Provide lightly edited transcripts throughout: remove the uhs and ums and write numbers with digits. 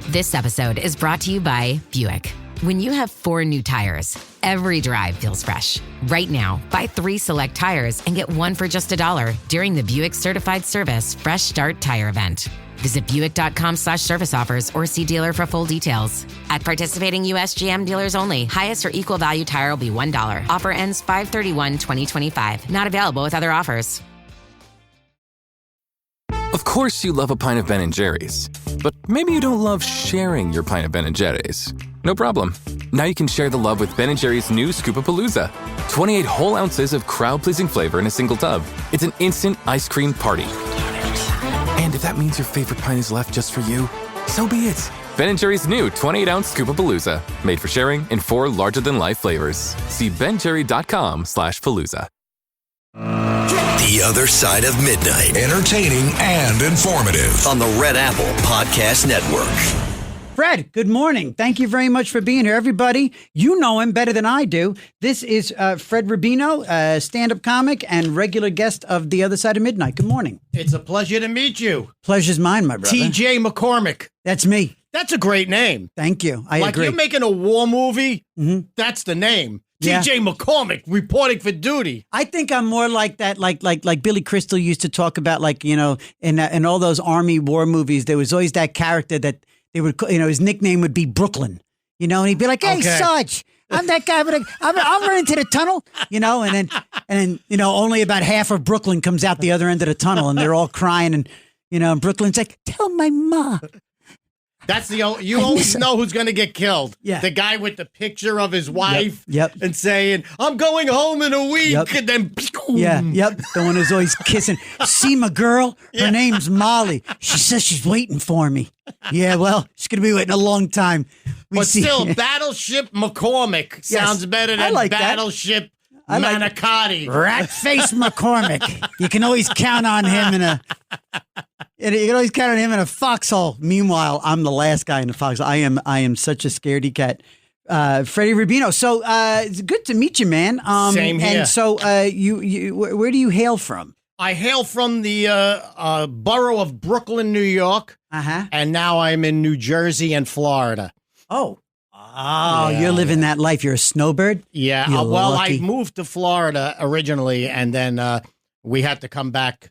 This episode is brought to you by Buick. When you have 4 new tires, every drive feels fresh. Right now, buy 3 select tires and get 1 for just $1 during the Buick Certified Service Fresh Start Tire Event. Visit Buick.com/service offers or see dealer for full details. At participating U.S. GM dealers only. Highest or equal value tire will be $1. Offer ends 5/31/2025. Not available with other offers. Of course you love a pint of Ben & Jerry's, but maybe you don't love sharing your pint of Ben & Jerry's. No problem. Now you can share the love with Ben & Jerry's new Scoop-A-Palooza. 28 whole ounces of crowd-pleasing flavor in a single tub. It's an instant ice cream party. And if that means your favorite pint is left just for you, so be it. Ben & Jerry's new 28-ounce Scoop-A-Palooza. Made for sharing in 4 larger-than-life flavors. See benjerry.com/palooza. The Other Side of Midnight. Entertaining and informative. On the Red Apple Podcast Network. Fred, good morning. Thank you very much for being here. Everybody, you know him better than I do. This is Fred Rubino, stand-up comic and regular guest of The Other Side of Midnight. Good morning. It's a pleasure to meet you. Pleasure's mine, my brother. T.J. McCormick. That's me. That's a great name. Thank you. I agree. Like you're making a war movie, That's the name. Yeah. T.J. McCormick, reporting for duty. I think I'm more like that, like Billy Crystal used to talk about, like, you know, in all those Army war movies, there was always that character that they would, you know, his nickname would be Brooklyn, you know, and he'd be like, "Hey, Okay. Sarge, I'm that guy, but I'm running to the tunnel," you know, and then, you know, only about half of Brooklyn comes out the other end of the tunnel, and they're all crying, and, you know, and Brooklyn's like, "Tell my ma." That's you always know who's going to get killed. Yeah. The guy with the picture of his wife Yep. and saying, "I'm going home in a week," Yep. and then Yeah, yep. The one who's always kissing. See my girl? Her name's Molly. She says she's waiting for me. Yeah, well, she's going to be waiting a long time. But still, Battleship McCormick sounds better I than like that. Battleship I like Manicotti. Rat-faced McCormick. You can always count on him in a foxhole. Meanwhile, I'm the last guy in the foxhole. I am such a scaredy cat. Freddie Rubino. So it's good to meet you, man. Same here. And so where do you hail from? I hail from the borough of Brooklyn, New York, and now I'm in New Jersey and Florida. Oh, you're living that life. You're a snowbird? Yeah. You're Well, lucky. I moved to Florida originally, and then we had to come back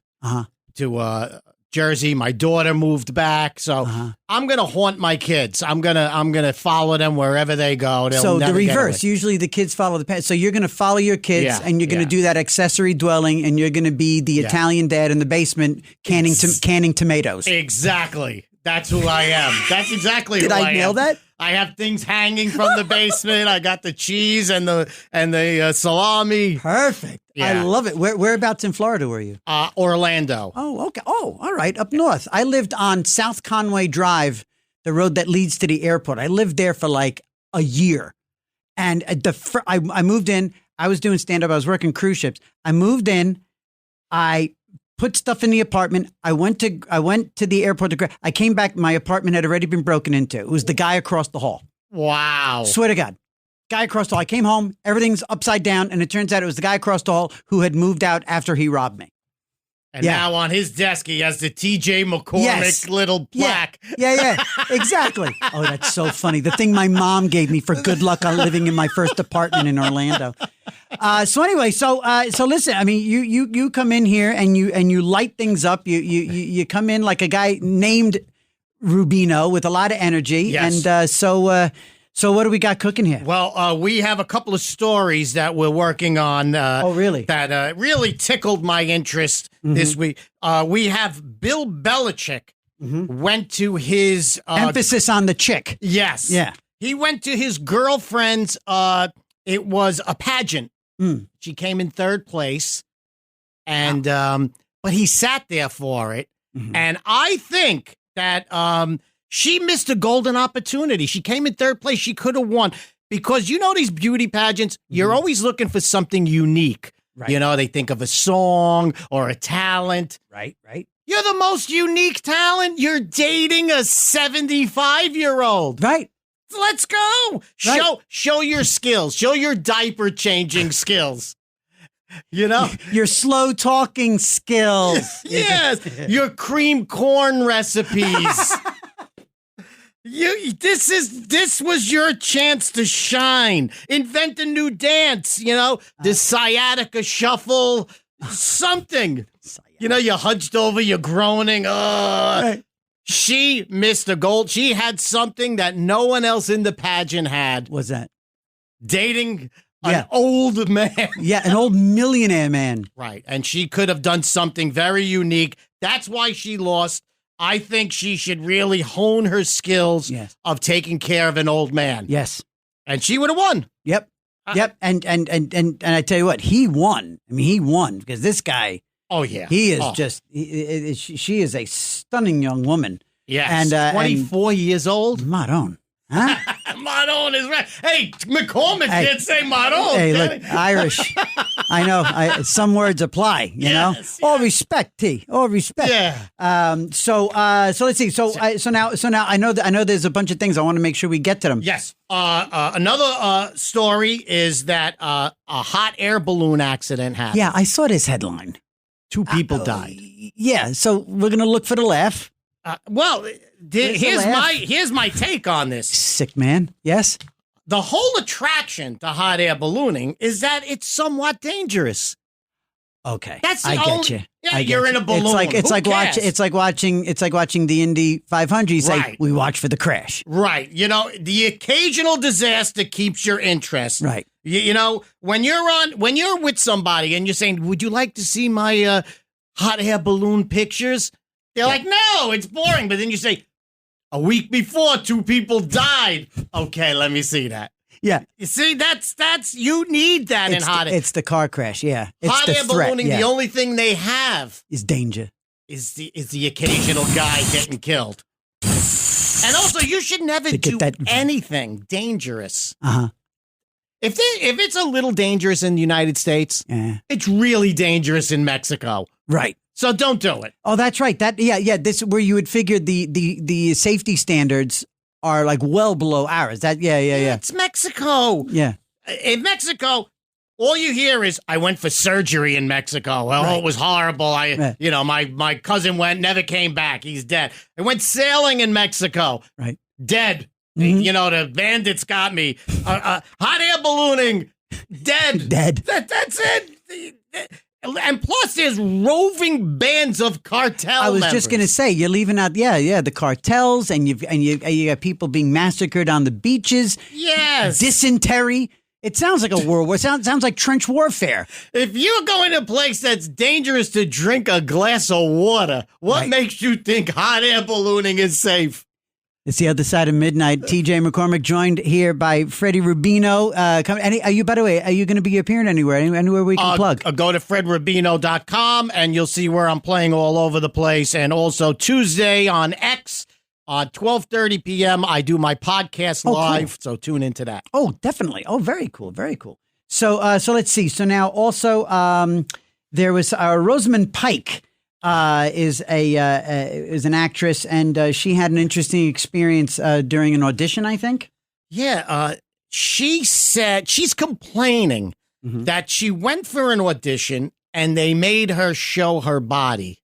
to Jersey. My daughter moved back, so I'm gonna haunt my kids. I'm gonna follow them wherever they go. They'll So the never get reverse. away. Usually the kids follow the parents. So you're going to follow your kids, Yeah, and you're going to do that accessory dwelling, and you're going to be the Italian dad in the basement canning tomatoes. Exactly. That's who I am. That's exactly Did who I nail am. that? I have things hanging from the basement. I got the cheese and the salami. Perfect. I Yeah. love it. Whereabouts in Florida were you? Orlando. Oh, okay. Oh, all right. Up north. I lived on South Conway Drive, the road that leads to the airport. I lived there for like a year. And I moved in. I was doing stand-up. I was working cruise ships. I moved in. I put stuff in the apartment. I went to the airport. I came back. My apartment had already been broken into. It was the guy across the hall. Wow. Swear to God. Guy across the hall. I came home. Everything's upside down. And it turns out it was the guy across the hall who had moved out after he robbed me. And Yeah. now on his desk, he has the T.J. McCormick little plaque. Yeah, exactly. Oh, that's so funny. The thing my mom gave me for good luck on living in my first apartment in Orlando. So anyway, so listen. I mean, you come in here and you light things up. You come in like a guy named Rubino with a lot of energy. Yes. And so what do we got cooking here? Well, we have a couple of stories that we're working on. Oh, really? That really tickled my interest this week. We have Bill Belichick went to his Emphasis on the chick. Yes. Yeah. He went to his girlfriend's. It was a pageant. She came in third place, and but he sat there for it, and I think that she missed a golden opportunity. She came in third place. She could have won because you know these beauty pageants. You're always looking for something unique. Right. You know, they think of a song or a talent. Right. You're the most unique talent. You're dating a 75-year-old. Right. Let's go. Right. Show your skills. Show your diaper changing skills. You know? Your slow talking skills. Yes. Your cream corn recipes. This was your chance to shine. Invent a new dance, the sciatica shuffle, something. You're hunched over, you're groaning. Right. She missed a goal. She had something that no one else in the pageant had. What's that? Dating an old man. Yeah, an old millionaire man. Right. And she could have done something very unique. That's why she lost. I think she should really hone her skills of taking care of an old man. Yes. And she would have won. Yep. Yep. And I tell you what, he won. I mean, he won because this guy. Oh, yeah. He is she is a stunning young woman. Yes. And 24 years old. Maron. Huh? Maron is right. Hey, McCormick can't say Maron. Hey, look, Irish. I know. Some words apply, you know? Yes. All respect, T. All respect. Yeah. So let's see. So now I know there's a bunch of things. I want to make sure we get to them. Yes. Another story is that a hot air balloon accident happened. Yeah, I saw this headline. 2 people died. Yeah, so we're going to look for the laugh. Here's my take on this. Sick man. Yes. The whole attraction to hot air ballooning is that it's somewhat dangerous. Okay, I get you. Yeah, you're in a balloon. It's like watching the Indy 500. You say Right. we watch for the crash. Right. The occasional disaster keeps your interest. Right. When you're with somebody and you're saying, "Would you like to see my hot air balloon pictures?" They're like, "No, it's boring." But then you say, "A week before, 2 people died." Okay, let me see that. Yeah. You see, that's you need that in hot air. It's the car crash. Yeah. It's Hot the air threat, ballooning. yeah. The only thing they have is danger. is the occasional guy getting killed. And also, you should never do anything dangerous. Uh-huh. If it's a little dangerous in the United States, it's really dangerous in Mexico. Right. So don't do it. Oh, that's right. This is where you would figure the safety standards are like well below ours. It's Mexico. Yeah. In Mexico, all you hear is, "I went for surgery in Mexico. Oh, it was horrible. My cousin never came back. He's dead. I went sailing in Mexico. Right. Dead. Mm-hmm. The bandits got me. Hot air ballooning. Dead. Dead. That's it. And plus, there's roving bands of cartel I was members. just going to say, you're leaving out, the cartels, and you got people being massacred on the beaches. Yes. Dysentery. It sounds like a war. It sounds like trench warfare. If you're going to a place that's dangerous to drink a glass of water, what makes you think hot air ballooning is safe? It's the other side of midnight. TJ McCormick joined here by Freddie Rubino. By the way, are you going to be appearing anywhere? Anywhere we can plug? Go to fredrubino.com and you'll see where I'm playing all over the place. And also Tuesday on X at 12:30 p.m. I do my podcast live. Cool. So tune into that. Oh, definitely. Oh, very cool. Very cool. So let's see. So now also there was Rosamund Pike. Is an actress, and she had an interesting experience during an audition, I think. Yeah, she said she's complaining that she went for an audition and they made her show her body,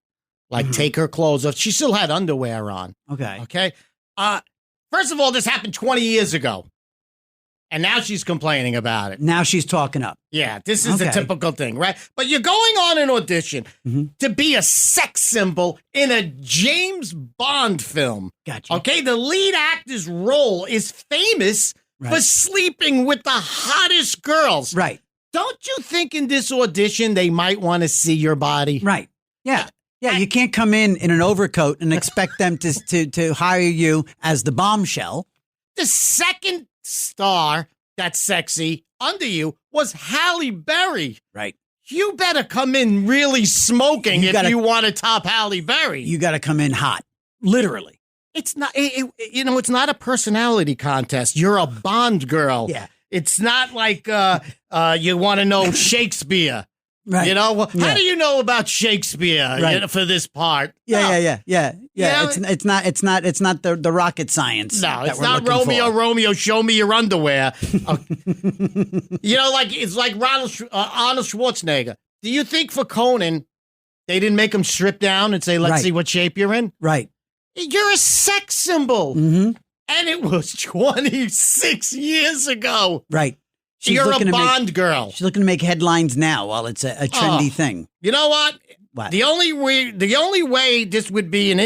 like take her clothes off. She still had underwear on. Okay. First of all, this happened 20 years ago. And now she's complaining about it. Now she's talking up. Yeah, this is the typical thing, right? But you're going on an audition to be a sex symbol in a James Bond film. Gotcha. Okay, the lead actor's role is famous for sleeping with the hottest girls. Right. Don't you think in this audition they might want to see your body? Right. Yeah. Yeah, you can't come in an overcoat and expect them to hire you as the bombshell. The second star that's sexy under you was Halle Berry. Right. You better come in really smoking if you want to top Halle Berry. You got to come in hot, literally. It's not. It's not a personality contest. You're a Bond girl. Yeah. It's not like you want to know Shakespeare. Right. How do you know about Shakespeare for this part? Yeah. know, it's not the rocket science. No, it's not Romeo, show me your underwear. It's like Arnold Schwarzenegger. Do you think for Conan, they didn't make him strip down and say, let's see what shape you're in? Right. You're a sex symbol. Mm-hmm. And it was 26 years ago. Right. You're a Bond girl. She's looking to make headlines now while it's a trendy thing. You know what? What? The only way this would be an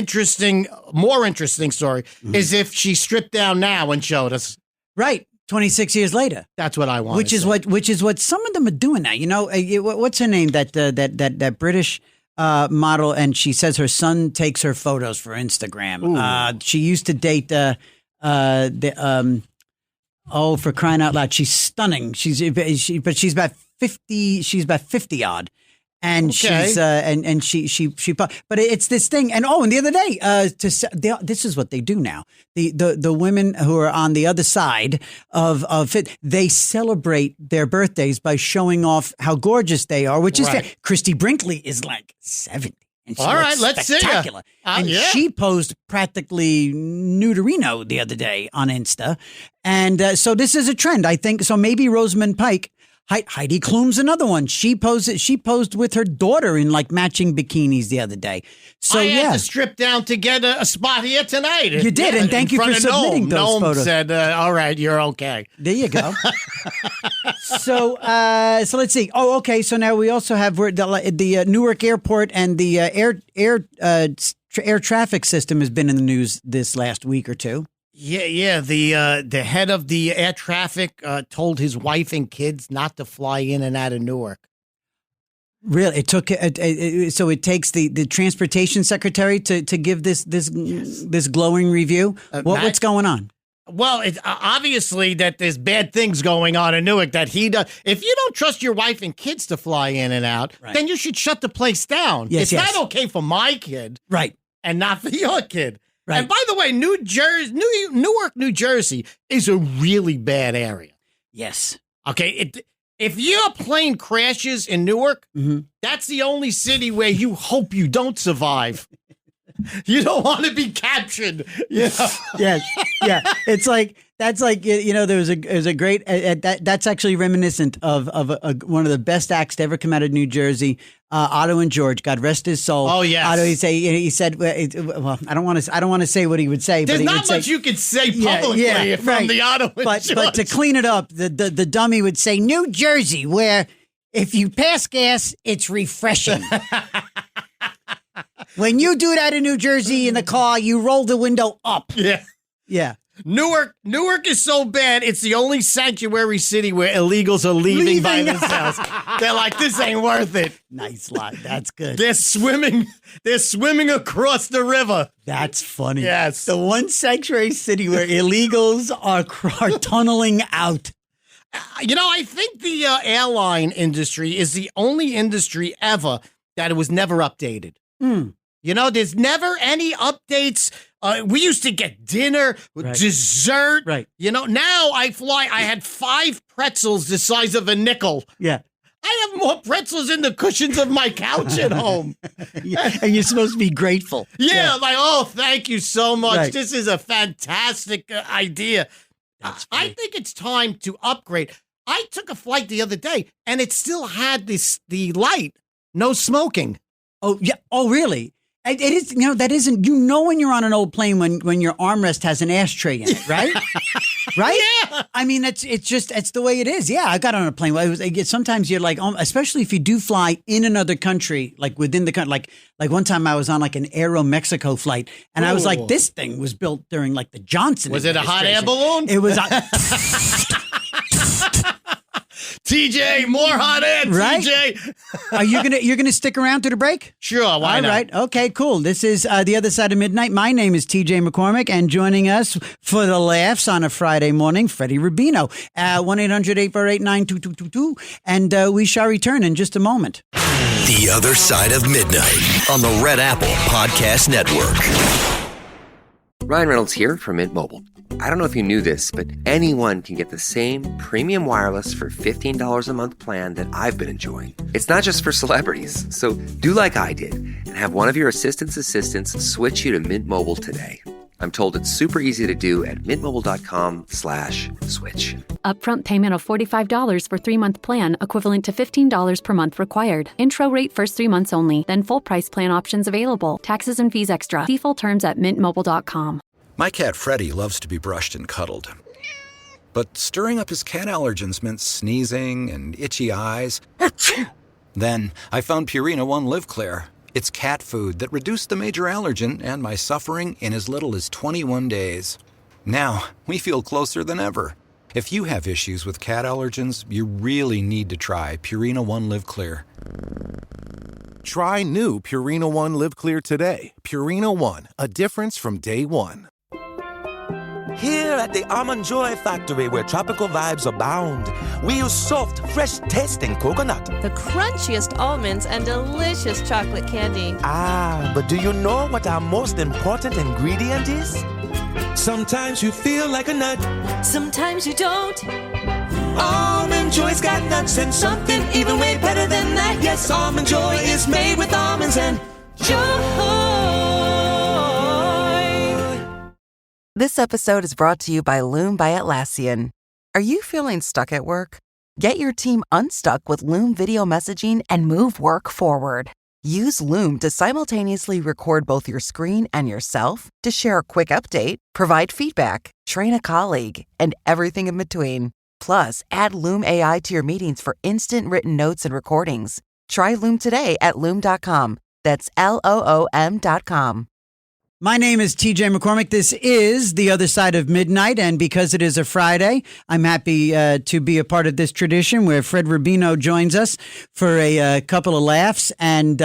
more interesting story is if she stripped down now and showed us. Right. 26 years later. That's what I want. Which is what some of them are doing now. You know, what's her name? That British model, and she says her son takes her photos for Instagram. She used to date for crying out loud, she's stunning. She's about 50. She's about 50 odd. And she's but it's this thing. And the other day, this is what they do now. The women who are on the other side of it, they celebrate their birthdays by showing off how gorgeous they are, which is fair. Christy Brinkley is like 70. And she looks let's spectacular. See ya. She posed practically nuderino the other day on Insta. And so this is a trend, I think. So maybe Rosamund Pike, Heidi Klum's another one. She posed with her daughter in like matching bikinis the other day. So I had to strip down to get a spot here tonight. You did, and thank you for submitting those photos. Noam said, all right, you're okay. There you go. So let's see. Oh, okay. So now we also have the Newark Airport and the air traffic system has been in the news this last week or two. Yeah. The head of the air traffic told his wife and kids not to fly in and out of Newark. Really, it took so it takes the transportation secretary to give this glowing review. What's going on? Well, it's obviously that there's bad things going on in Newark that he does. If you don't trust your wife and kids to fly in and out, then you should shut the place down. Yes, it's not okay for my kid, right, and not for your kid. Right. And by the way, Newark, New Jersey is a really bad area. Yes. Okay. If your plane crashes in Newark, that's the only city where you hope you don't survive. You don't want to be captured. You know? Yes. Yeah. It's like that's like there's a great that's actually reminiscent of one of the best acts to ever come out of New Jersey. Otto and George, God rest his soul. Oh yes. Otto, he said, well, I don't want to say what he would say. There's but not much you could say publicly from the Otto and George. But to clean it up, the dummy would say New Jersey, where if you pass gas, it's refreshing. When you do that in New Jersey in the car, you roll the window up. Yeah. Yeah. Newark is so bad, it's the only sanctuary city where illegals are leaving by themselves. They're like, this ain't worth it. Nice lot. That's good. They're swimming across the river. That's funny. Yes. The one sanctuary city where illegals are tunneling out. I think the airline industry is the only industry ever that it was never updated. There's never any updates. We used to get dinner, dessert. Right. Now I had 5 pretzels the size of a nickel. Yeah. I have more pretzels in the cushions of my couch at home. And you're supposed to be grateful. Yeah. Like, oh, thank you so much. Right. This is a fantastic idea. I think it's time to upgrade. I took a flight the other day, and it still had the light, no smoking. Oh, yeah. Oh, really? It is, that isn't, when you're on an old plane when your armrest has an ashtray in it, right? Right? Yeah. I mean, it's the way it is. Yeah, I got on a plane. Sometimes you're like, especially if you do fly in another country, like within the country, like one time I was on like an Aero Mexico flight, and I was like, this thing was built during like the Johnson Was it a hot air balloon? It was. TJ, more hot air, right? TJ. Are you're gonna stick around through the break? Sure, why not? All right, okay, cool. This is The Other Side of Midnight. My name is TJ McCormick, and joining us for the laughs on a Friday morning, Freddie Rubino, 1-800-848-9222, and we shall return in just a moment. The Other Side of Midnight on the Red Apple Podcast Network. Ryan Reynolds here from Mint Mobile. I don't know if you knew this, but anyone can get the same premium wireless for $15 a month plan that I've been enjoying. It's not just for celebrities. So do like I did and have one of your assistant's assistants switch you to Mint Mobile today. I'm told it's super easy to do at mintmobile.com/switch. Upfront payment of $45 for 3-month plan, equivalent to $15 per month required. Intro rate first 3 months only, then full price plan options available. Taxes and fees extra. See full terms at mintmobile.com. My cat Freddie loves to be brushed and cuddled. But stirring up his cat allergens meant sneezing and itchy eyes. Then I found Purina One Live Clear. It's cat food that reduced the major allergen and my suffering in as little as 21 days. Now, we feel closer than ever. If you have issues with cat allergens, you really need to try Purina One Live Clear. Try new Purina One Live Clear today. Purina One, a difference from day one. Here at the Almond Joy Factory, where tropical vibes abound, we use soft, fresh-tasting coconut. The crunchiest almonds and delicious chocolate candy. Ah, but do you know what our most important ingredient is? Sometimes you feel like a nut. Sometimes you don't. Almond Joy's got nuts and something even way better than that. Yes, Almond Joy is made with almonds and joy. This episode is brought to you by Loom by Atlassian. Are you feeling stuck at work? Get your team unstuck with Loom video messaging and move work forward. Use Loom to simultaneously record both your screen and yourself to share a quick update, provide feedback, train a colleague, and everything in between. Plus, add Loom AI to your meetings for instant written notes and recordings. Try Loom today at Loom.com. That's LOOM.com. My name is TJ McCormick. This is The Other Side of Midnight, and because it is a Friday, I'm happy to be a part of this tradition where Fred Rubino joins us for a couple of laughs. And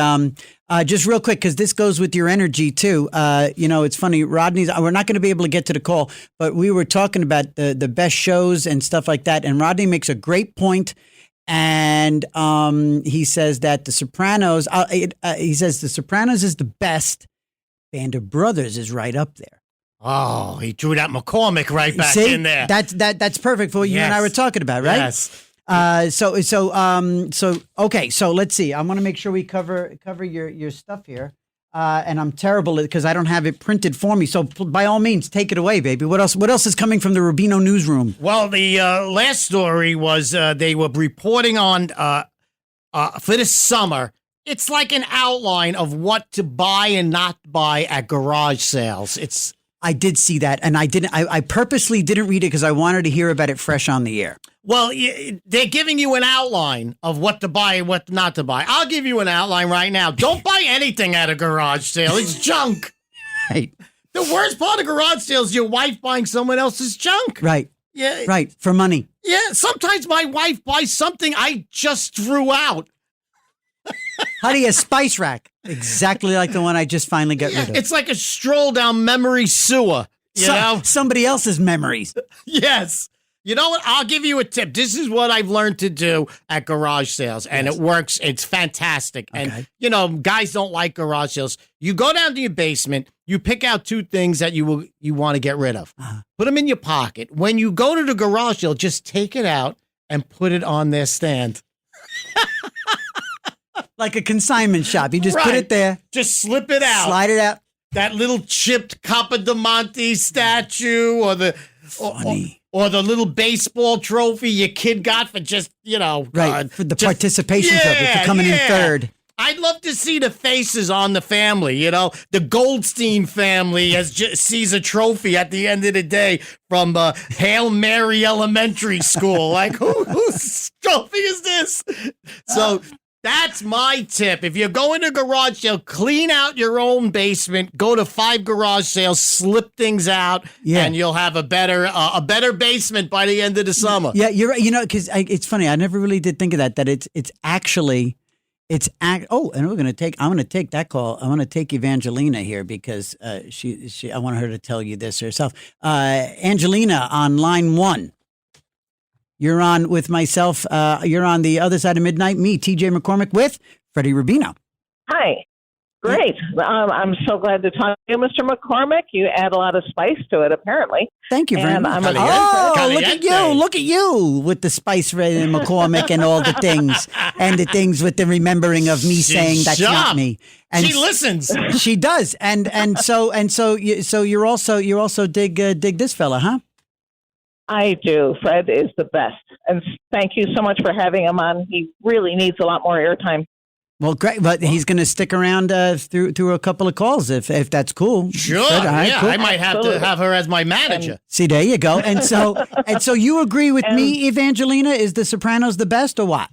just real quick, because this goes with your energy too. It's funny, Rodney's. We're not going to be able to get to the call, but we were talking about the best shows and stuff like that. And Rodney makes a great point. And he says that The Sopranos. He says The Sopranos is the best. Band of Brothers is right up there. Oh, he drew that McCormick right back in there. That's perfect for what you and I were talking about, right? Yes. Okay. So let's see. I want to make sure we cover your stuff here. And I'm terrible because I don't have it printed for me. So by all means, take it away, baby. What else is coming from the Rubino newsroom? Well, the last story was they were reporting on for this summer. It's like an outline of what to buy and not buy at garage sales. I did see that, and I purposely didn't read it because I wanted to hear about it fresh on the air. Well, they're giving you an outline of what to buy and what not to buy. I'll give you an outline right now. Don't buy anything at a garage sale. It's junk. Right. The worst part of garage sales is your wife buying someone else's junk. Right. Yeah. Right. For money. Yeah. Sometimes my wife buys something I just threw out. Honey, a spice rack. Exactly like the one I just finally got rid of. It's like a stroll down memory sewer. You know? Somebody else's memories. Yes. You know what? I'll give you a tip. This is what I've learned to do at garage sales, and it works. It's fantastic. Okay. And, guys don't like garage sales. You go down to your basement, you pick out two things that you want to get rid of. Put them in your pocket. When you go to the garage sale, just take it out and put it on their stand. Like a consignment shop. You just put it there. Just slip it out. Slide it out. That little chipped Capodimonte statue or the or the little baseball trophy your kid got for just, for the participation trophy for coming in third. I'd love to see the faces on the family, The Goldstein family sees a trophy at the end of the day from Hail Mary Elementary School. Like, whose trophy is this? So that's my tip. If you're going to garage sale, clean out your own basement, go to 5 garage sales, slip things out, and you'll have a better basement by the end of the summer. Yeah, you're right. Because it's funny. I never really did think of that and I'm going to take that call. I want to take Evangelina here because I want her to tell you this herself. Angelina on line 1. You're on with myself. You're on The Other Side of Midnight. Me, TJ McCormick, with Freddie Rubino. Hi. Great. I'm so glad to talk to you, Mr. McCormick. You add a lot of spice to it, apparently. Thank you very much. Look at you with the spice, Freddie McCormick, and all the things, and the things with the remembering of me saying that's not me. And she listens. She does, and so you're also dig this fella, huh? I do. Fred is the best. And thank you so much for having him on. He really needs a lot more airtime. Well, great, but he's going to stick around through a couple of calls if that's cool. Sure, Fred, yeah, cool. I might have to have her as my manager. See, there you go. And so you agree with me, Evangelina? Is The Sopranos the best or what?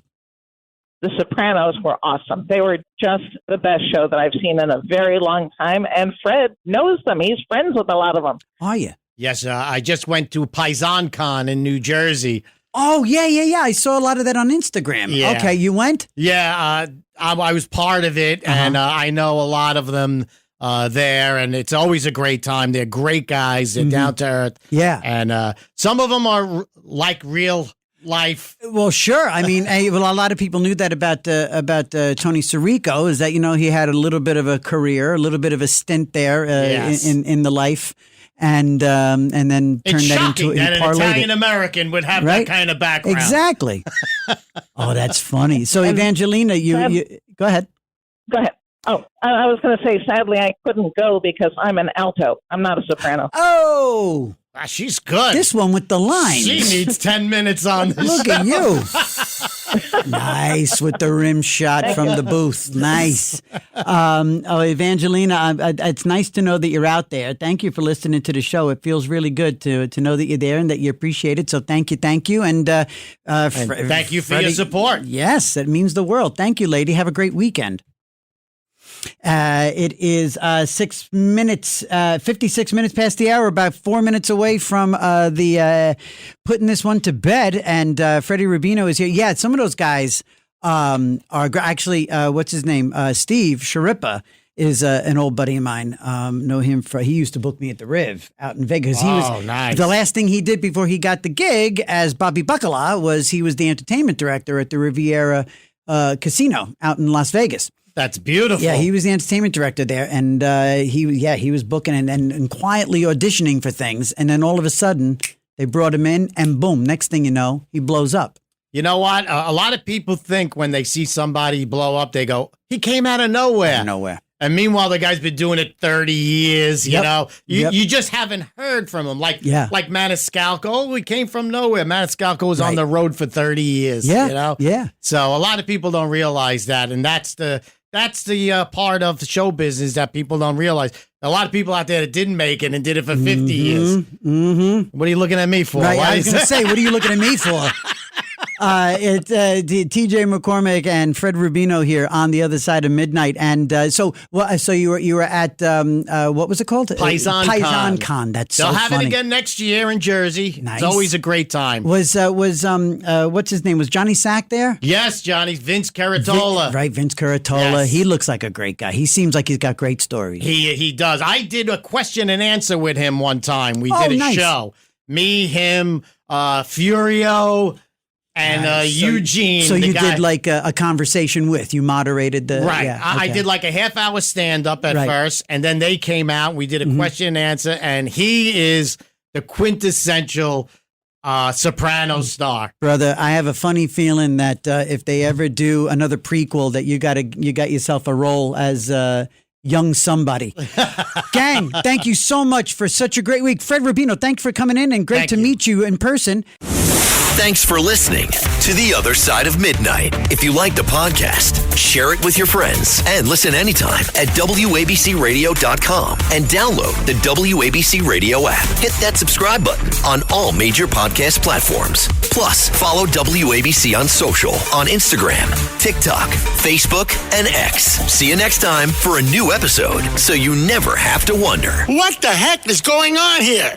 The Sopranos were awesome. They were just the best show that I've seen in a very long time. And Fred knows them. He's friends with a lot of them. Are you? Yes, I just went to PaisanCon in New Jersey. Oh, yeah. I saw a lot of that on Instagram. Yeah. Okay, you went? Yeah, I was part of it, and I know a lot of them there, and it's always a great time. They're great guys. They're down to earth. Yeah. And some of them are like real life. Well, sure. I mean, a lot of people knew that about Tony Sirico, is that, he had a little bit of a career, a little bit of a stint there in the life. And then it's turn that shocking into that an parlayed Italian American would have that kind of background. Exactly. Oh, that's funny. So, Evangelina, you go ahead. Go ahead. Oh, I was going to say, sadly, I couldn't go because I'm an alto. I'm not a soprano. Oh, she's good. This one with the lines. She needs 10 minutes on this. Look at you. Nice with the rim shot from the booth. Nice. Evangelina, it's nice to know that you're out there. Thank you for listening to the show. It feels really good to know that you're there and that you appreciate it. So thank you. And thank you for your support. Yes, it means the world. Thank you, lady. Have a great weekend. It is 56 minutes past the hour, about 4 minutes away from the putting this one to bed. And Freddie Rubino is here. Yeah, some of those guys are actually, what's his name? Steve Sharippa is an old buddy of mine. Know him he used to book me at the Riv out in Vegas. Nice. The last thing he did before he got the gig as Bobby Bacala was he was the entertainment director at the Riviera Casino out in Las Vegas. That's beautiful. Yeah, he was the entertainment director there, and he was booking and quietly auditioning for things, and then all of a sudden they brought him in, and boom! Next thing you know, he blows up. You know what? A lot of people think when they see somebody blow up, they go, "He came out of nowhere." And meanwhile, the guy's been doing it 30 years. You know, you just haven't heard from him. Like Maniscalco. Oh, we came from nowhere. Maniscalco was on the road for 30 years. Yeah, you know. Yeah. So a lot of people don't realize that, and that's the part of the show business that people don't realize. A lot of people out there that didn't make it and did it for 50 years. Mm-hmm. What are you looking at me for? Right, I was going to say, what are you looking at me for? It's TJ McCormick and Fred Rubino here on the other side of midnight. And so you were at what was it called? PaisanCon. That's They'll so have funny. it again next year in Jersey. Nice. It's always a great time. Was what's his name? Was Johnny Sack there? Yes, Johnny. Vince Caratola. Vince Caratola. Yes. He looks like a great guy. He seems like he's got great stories. He does. I did a question and answer with him one time. We did a show. Me, him, Furio. And Eugene. So you did like a conversation with, you moderated the... Right. Yeah, I okay. did like a half-hour stand-up at first, and then they came out, we did a question and answer, and he is the quintessential soprano star. Brother, I have a funny feeling that if they ever do another prequel, that you got yourself a role as... young somebody. Gang, thank you so much for such a great week. Fred Rubino, thanks for coming in, and great to meet you in person. Thanks for listening to The Other Side of Midnight. If you like the podcast, share it with your friends and listen anytime at WABCRadio.com and download the WABC Radio app. Hit that subscribe button on all major podcast platforms. Plus, follow WABC on social on Instagram, TikTok, Facebook, and X. See you next time for a new episode so you never have to wonder. What the heck is going on here?